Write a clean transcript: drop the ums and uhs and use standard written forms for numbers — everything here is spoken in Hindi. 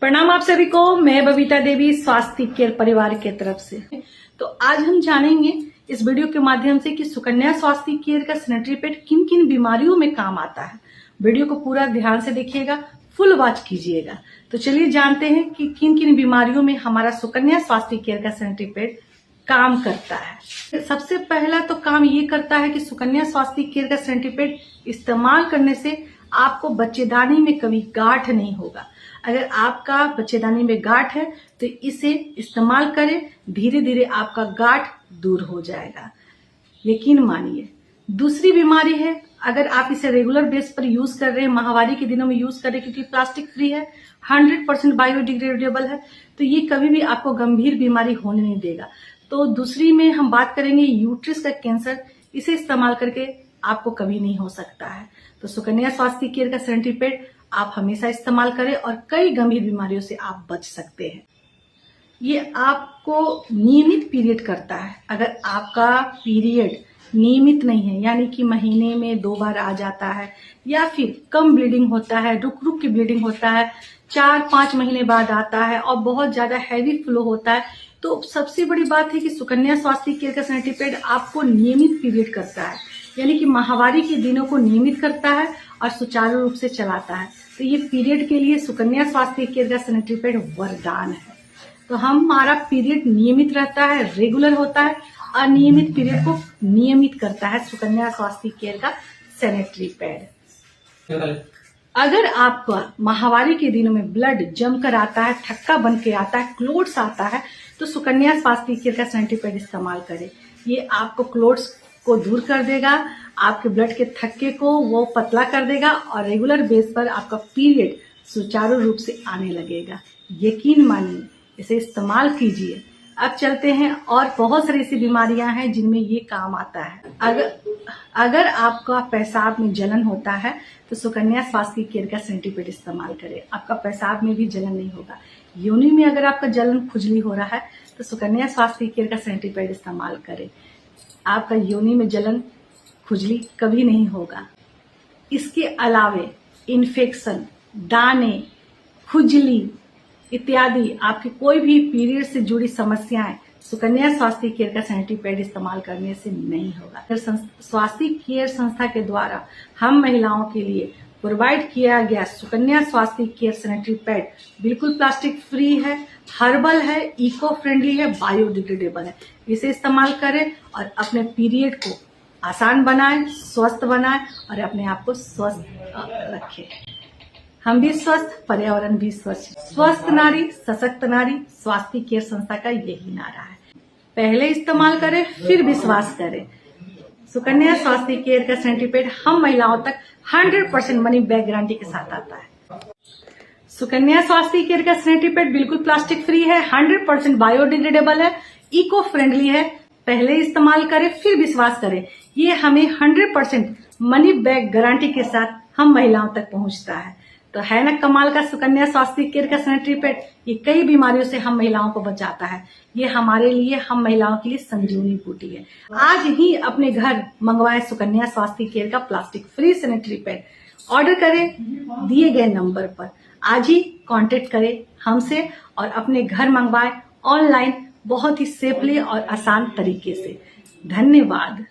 प्रणाम आप सभी को। मैं बबीता देवी स्वास्थ्य केयर परिवार के तरफ से। तो आज हम जानेंगे इस वीडियो के माध्यम से कि सुकन्या स्वास्थ्य केयर का सैनिटरी पैड किन किन बीमारियों में काम आता है। वीडियो को पूरा ध्यान से देखिएगा, फुल वॉच कीजिएगा। तो चलिए जानते हैं कि किन किन बीमारियों में हमारा सुकन्या स्वास्थ्य केयर का सैनिटरी पैड काम करता है। सबसे पहला तो काम ये करता है कि सुकन्या स्वास्थ्य केयर का सैनिटरी पैड इस्तेमाल करने से आपको बच्चेदानी में कभी गांठ नहीं होगा। अगर आपका बच्चेदानी में गांठ है तो इसे इस्तेमाल करें, धीरे धीरे आपका गांठ दूर हो जाएगा, यकीन मानिए। दूसरी बीमारी है, अगर आप इसे रेगुलर बेस पर यूज कर रहे हैं, माहवारी के दिनों में यूज कर रहे हैं, क्योंकि प्लास्टिक फ्री है, 100% बायोडिग्रेडेबल है, तो ये कभी भी आपको गंभीर बीमारी होने नहीं देगा। तो दूसरी में हम बात करेंगे यूट्रस का कैंसर। इसे इस्तेमाल करके आपको कभी नहीं हो सकता है। तो सुकन्या स्वास्थ्य केयर का सैनिटरी पैड आप हमेशा इस्तेमाल करें और कई गंभीर बीमारियों से आप बच सकते हैं। ये आपको नियमित पीरियड करता है। अगर आपका पीरियड नियमित नहीं है, यानी कि महीने में 2 बार आ जाता है, या फिर कम ब्लीडिंग होता है, रुक रुक के ब्लीडिंग होता है, 4-5 महीने बाद आता है और बहुत ज्यादा हैवी फ्लो होता है, तो सबसे बड़ी बात है कि सुकन्या स्वास्थ्य केयर का सैनिटरी पैड आपको नियमित पीरियड करता है, यानी कि माहवारी के दिनों को नियमित करता है और सुचारू रूप से चलाता है। तो ये पीरियड के लिए सुकन्या स्वास्थ्य केयर का सैनिटरी पैड वरदान है। तो हमारा पीरियड नियमित रहता है, रेगुलर होता है, अनियमित पीरियड को नियमित करता है सुकन्या स्वास्थ्य केयर का सैनिटरी पैड। अगर आपका माहवारी के दिनों में ब्लड जमकर आता है, थक्का बन के आता है, क्लोट्स आता है, तो सुकन्या स्वास्थ्य केयर का सैनिटरी पैड इस्तेमाल करें। ये आपको क्लोट्स को दूर कर देगा, आपके ब्लड के थक्के को वो पतला कर देगा और रेगुलर बेस पर आपका पीरियड सुचारू रूप से आने लगेगा। यकीन मानिए, इसे इस्तेमाल कीजिए। अब चलते हैं, और बहुत सारी ऐसी बीमारियां हैं जिनमें ये काम आता है। अगर आपका पेशाब में जलन होता है तो सुकन्या स्वास्थ्य केयर का सैनिटरी पैड इस्तेमाल करें, आपका पेशाब में भी जलन नहीं होगा। योनि में अगर आपका जलन खुजली हो रहा है तो सुकन्या स्वास्थ्य केयर का सैनिटरी पैड इस्तेमाल करें, आपका योनि में जलन खुजली कभी नहीं होगा। इसके अलावे इन्फेक्शन, दाने, खुजली इत्यादि आपकी कोई भी पीरियड से जुड़ी समस्याएं सुकन्या स्वास्थ्य केयर का सैनिटरी पैड इस्तेमाल करने से नहीं होगा। स्वास्थ्य केयर संस्था के द्वारा हम महिलाओं के लिए प्रोवाइड किया गया सुकन्या स्वास्थ्य केयर सैनिटरी पैड बिल्कुल प्लास्टिक फ्री है, हर्बल है, इको फ्रेंडली है, बायोडिग्रेडेबल है। इसे इस्तेमाल करें और अपने पीरियड को आसान बनाएं, स्वस्थ बनाएं और अपने आप को स्वस्थ रखें। हम भी स्वस्थ, पर्यावरण भी स्वच्छ। स्वस्थ नारी सशक्त नारी, स्वास्थ्य केयर संस्था का यही नारा है। पहले इस्तेमाल करें, फिर विश्वास करें। सुकन्या स्वास्थ्य केयर का सैनिटरी पैड हम महिलाओं तक 100% मनी बैक गारंटी के साथ आता है। सुकन्या स्वास्थ्य केयर का सैनिटरी पैड बिल्कुल प्लास्टिक फ्री है, 100% बायोडिग्रेडेबल है, इको फ्रेंडली है। पहले इस्तेमाल करें, फिर विश्वास करें। ये हमें 100% मनी बैक गारंटी के साथ हम महिलाओं तक पहुंचता है। तो है ना कमाल का सुकन्या स्वास्थ्य केयर का सैनिटरी पैड। ये कई बीमारियों से हम महिलाओं को बचाता है। ये हमारे लिए, हम महिलाओं के लिए संजीवनी बूटी है। आज ही अपने घर मंगवाए सुकन्या स्वास्थ्य केयर का plastic free sanitary pad. Order करें दिए गए नंबर पर, आज ही कांटेक्ट करें हमसे और अपने घर मंगवाए ऑनलाइन, बहुत ही सेफली और आसान तरीके से। धन्यवाद।